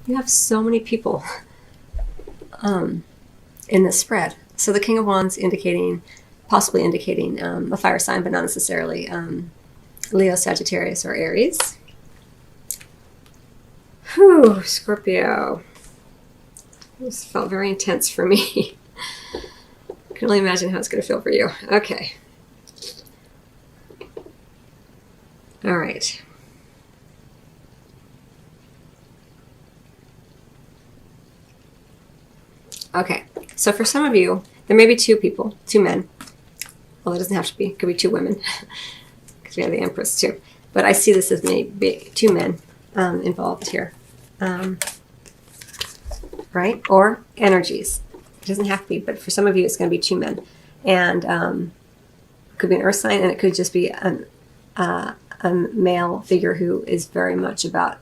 You have so many people in this spread. So the King of Wands possibly indicating a fire sign, but not necessarily Leo, Sagittarius, or Aries. Whew, Scorpio. This felt very intense for me. I can only imagine how it's going to feel for you. Okay. All right. Okay. So for some of you, there may be two people, two men. Well, it doesn't have to be. It could be two women because we have the Empress too. But I see this as maybe two men involved here. Right? Or energies. It doesn't have to be, but for some of you, it's going to be two men. And it could be an earth sign, and it could just be a male figure who is very much about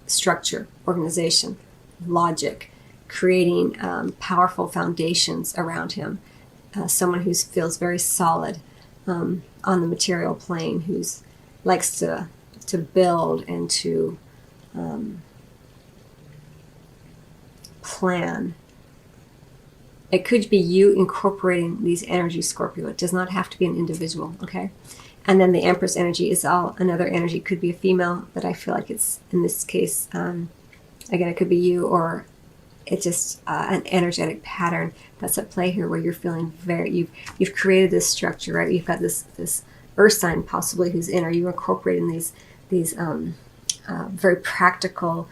structure, organization, logic, creating powerful foundations around him. Someone who feels very solid on the material plane, who likes to build and to plan. It could be you incorporating these energies, Scorpio. It does not have to be an individual, okay? And then the Empress energy is all another energy. It could be a female, but I feel like it's, in this case, again, it could be you, or it's just an energetic pattern that's at play here, where you're feeling you've created this structure, right? You've got this earth sign possibly who's in, or you're incorporating these very practical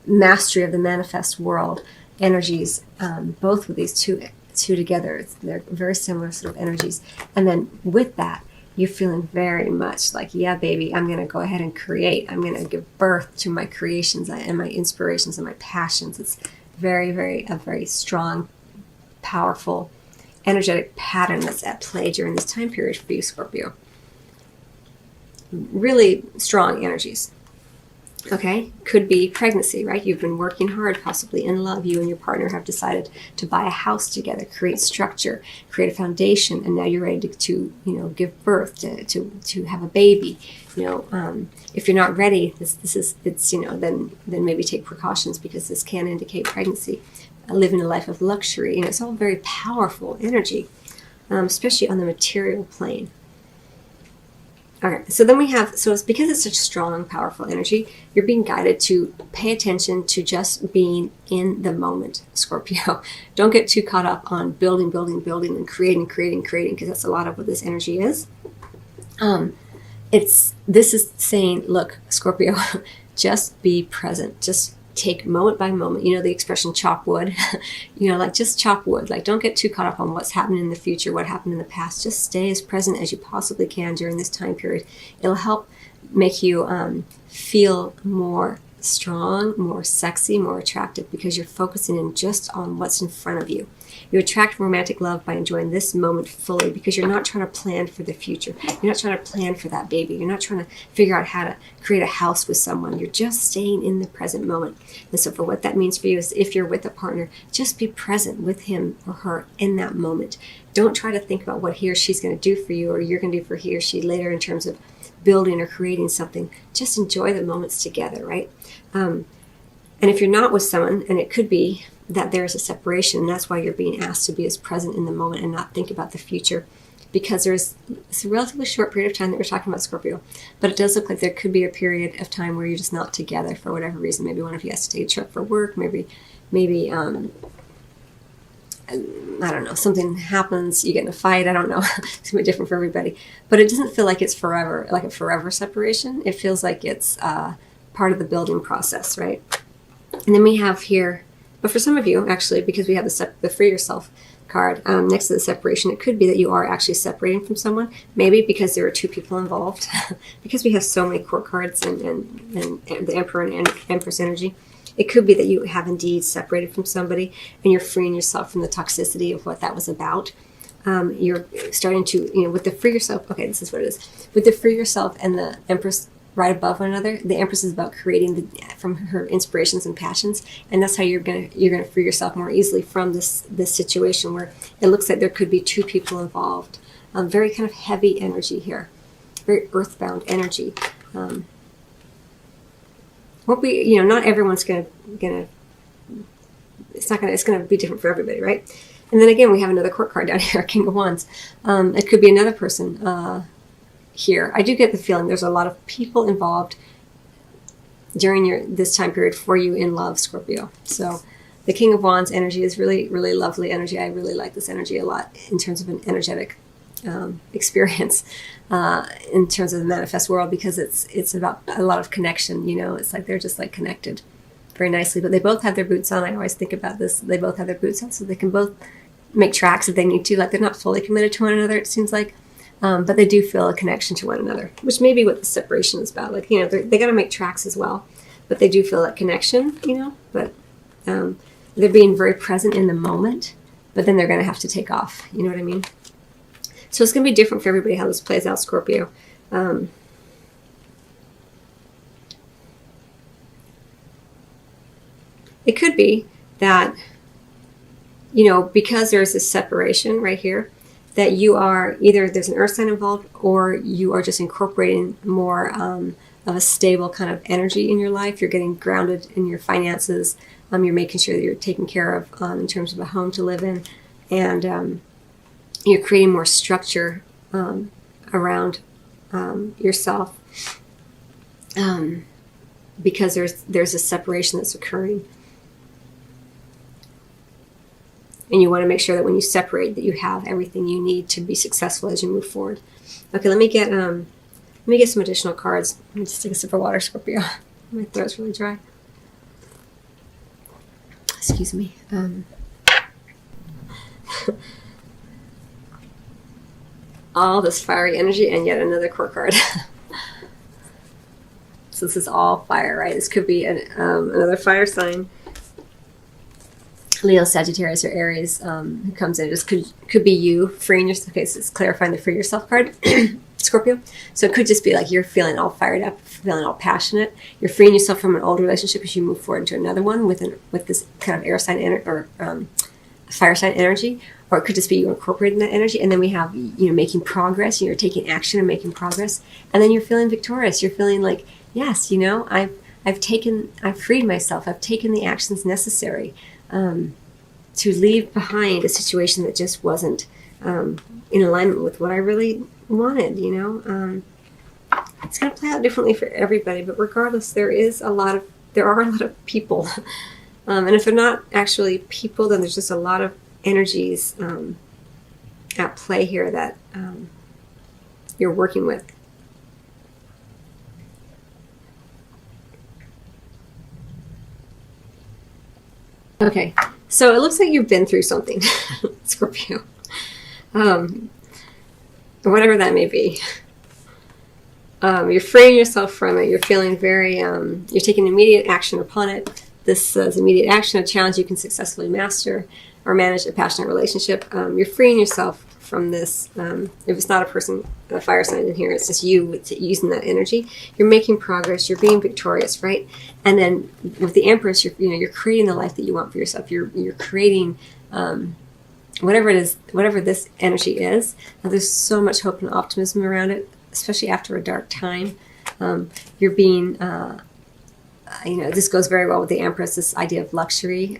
mastery of the manifest world energies, both with these two together. They're very similar sort of energies. And then with that, you're feeling very much like, yeah, baby, I'm going to go ahead and create. I'm going to give birth to my creations and my inspirations and my passions. It's a very strong, powerful, energetic pattern that's at play during this time period for you, Scorpio. Really strong energies. Okay, could be pregnancy, right? You've been working hard, possibly in love. You and your partner have decided to buy a house together, create structure, create a foundation, and now you're ready to give birth, to have a baby. If you're not ready, then maybe take precautions, because this can indicate pregnancy. Living a life of luxury, it's all very powerful energy, especially on the material plane. Okay, so then it's because it's such strong, powerful energy, you're being guided to pay attention to just being in the moment, Scorpio. Don't get too caught up on building, and creating, because that's a lot of what this energy is. This is saying, look, Scorpio, just be present. Just take moment by moment. The expression chop wood, just chop wood. Don't get too caught up on what's happening in the future, what happened in the past. Just stay as present as you possibly can during this time period. It'll help make you feel more strong, more sexy, more attractive, because you're focusing in just on what's in front of you. You attract romantic love by enjoying this moment fully, because you're not trying to plan for the future. You're not trying to plan for that baby. You're not trying to figure out how to create a house with someone. You're just staying in the present moment. And so for what that means for you is, if you're with a partner, just be present with him or her in that moment. Don't try to think about what he or she's going to do for you, or you're going to do for he or she later in terms of building or creating something. Just enjoy the moments together, right? And if you're not with someone, and it could be that there's a separation, and that's why you're being asked to be as present in the moment and not think about the future, because it's a relatively short period of time that we're talking about, Scorpio, but it does look like there could be a period of time where you're just not together for whatever reason. Maybe one of you has to take a trip for work, maybe I don't know, something happens, you get in a fight, I don't know. It's going to be different for everybody. But it doesn't feel like it's forever, like a forever separation. It feels like it's part of the building process, right? And then we have here, but for some of you, actually, because we have the Free Yourself card next to the separation, it could be that you are actually separating from someone, maybe because there are two people involved, because we have so many court cards and the Emperor and Empress energy. It could be that you have indeed separated from somebody, and you're freeing yourself from the toxicity of what that was about. You're starting to, with the Free Yourself, okay, this is what it is. With the Free Yourself and the Empress right above one another, the Empress is about creating from her inspirations and passions, and that's how you're gonna free yourself more easily from this situation where it looks like there could be two people involved. Very kind of heavy energy here, very earthbound energy. won't be, you know, not everyone's gonna it's gonna be different for everybody, right? And then again, we have another court card down here, King of Wands. It could be another person here. I do get the feeling there's a lot of people involved during this time period for you in love, Scorpio. So the King of Wands energy is really, really lovely energy. I really like this energy a lot in terms of an energetic experience in terms of the manifest world, because it's about a lot of connection. You know, it's like they're just like connected very nicely. But they both have their boots on. I always think about this. They both have their boots on, so they can both make tracks if they need to. Like, they're not fully committed to one another, it seems like. But they do feel a connection to one another, which may be what the separation is about. Like, you know, they got to make tracks as well, but they do feel that connection, you know. But they're being very present in the moment, but then they're going to have to take off. You know what I mean? So it's going to be different for everybody how this plays out, Scorpio. It could be that, you know, because there's this separation right here, that you are either there's an earth sign involved, or you are just incorporating more of a stable kind of energy in your life. You're getting grounded in your finances. You're making sure that you're taken care of in terms of a home to live in, and you're creating more structure around yourself because there's a separation that's occurring. And you want to make sure that when you separate, that you have everything you need to be successful as you move forward. Okay, let me get some additional cards. Let me just take a sip of water, Scorpio. My throat's really dry. Excuse me. All this fiery energy and yet another court card. So this is all fire, right? This could be another fire sign. Leo, Sagittarius, or Aries who comes in. This could be you freeing yourself. Okay, so it's clarifying the free yourself card, Scorpio. So it could just be like you're feeling all fired up, feeling all passionate. You're freeing yourself from an old relationship as you move forward into another one with this kind of air sign or fire sign energy. Or it could just be you incorporating that energy. And then we have, you know, making progress. You're taking action and making progress. And then you're feeling victorious. You're feeling like, yes, you know, I've freed myself. I've taken the actions necessary to leave behind a situation that just wasn't in alignment with what I really wanted, you know. It's going to play out differently for everybody, but regardless, there are a lot of people. And if they're not actually people, then there's just a lot of energies at play here that you're working with. Okay, so it looks like you've been through something, Scorpio. Whatever that may be. You're freeing yourself from it. You're feeling very, you're taking immediate action upon it. This is immediate action, a challenge you can successfully master or manage a passionate relationship. You're freeing yourself from this. If it's not a fire sign in here, it's just you using that energy. You're making progress. You're being victorious, right? And then with the Empress, you're creating the life that you want for yourself. You're creating whatever it is, whatever this energy is. Now, there's so much hope and optimism around it, especially after a dark time. You're being, this goes very well with the Empress. This idea of luxury.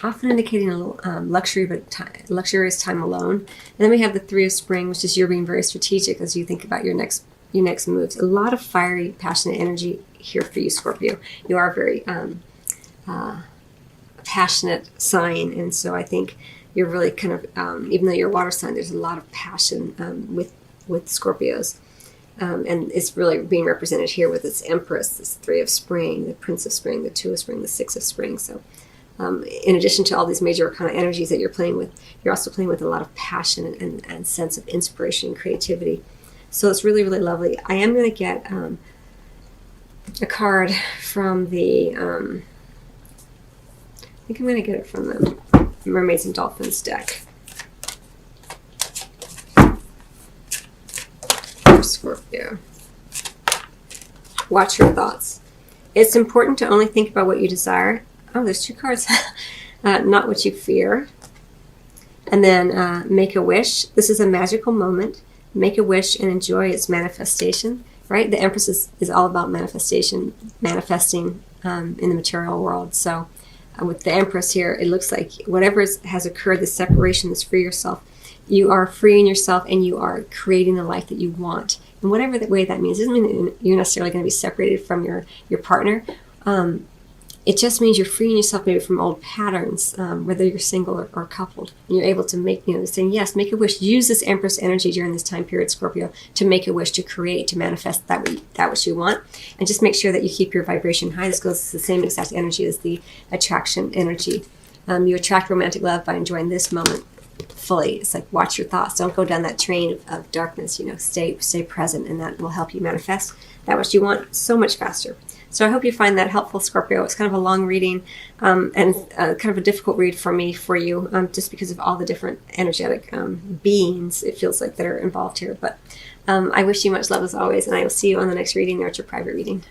Often indicating a little luxury, but luxurious time alone. And then we have the Three of Spring, which is you're being very strategic as you think about your next moves. A lot of fiery, passionate energy here for you, Scorpio. You are a very passionate sign, and so I think you're really kind of, even though you're a water sign, there's a lot of passion with Scorpios. And it's really being represented here with this Empress, this Three of Spring, the Prince of Spring, the Two of Spring, the Six of Spring. So in addition to all these major kind of energies that you're playing with, you're also playing with a lot of passion and sense of inspiration and creativity. So it's really, really lovely. I am going to get a card from the, I think I'm going to get it from the Mermaids and Dolphins deck. For Scorpio. Watch your thoughts. It's important to only think about what you desire. Oh, there's two cards. Not what you fear. And then make a wish. This is a magical moment. Make a wish and enjoy its manifestation. right? The Empress is all about manifesting in the material world. So with the Empress here, it looks like whatever has occurred, the separation, this free yourself, you are freeing yourself and you are creating the life that you want. And whatever the way that means, it doesn't mean that you're necessarily going to be separated from your partner. It just means you're freeing yourself maybe from old patterns, whether you're single or coupled. And you're able to make, saying, yes, make a wish. Use this Empress energy during this time period, Scorpio, to make a wish, to create, to manifest that which you want. And just make sure that you keep your vibration high. This goes the same exact energy as the attraction energy. You attract romantic love by enjoying this moment fully. It's like, watch your thoughts. Don't go down that train of darkness. Stay present, and that will help you manifest that which you want so much faster. So I hope you find that helpful, Scorpio. It's kind of a long reading and kind of a difficult read for you, just because of all the different energetic beings, it feels like, that are involved here. But I wish you much love as always, and I will see you on the next reading or at your private reading.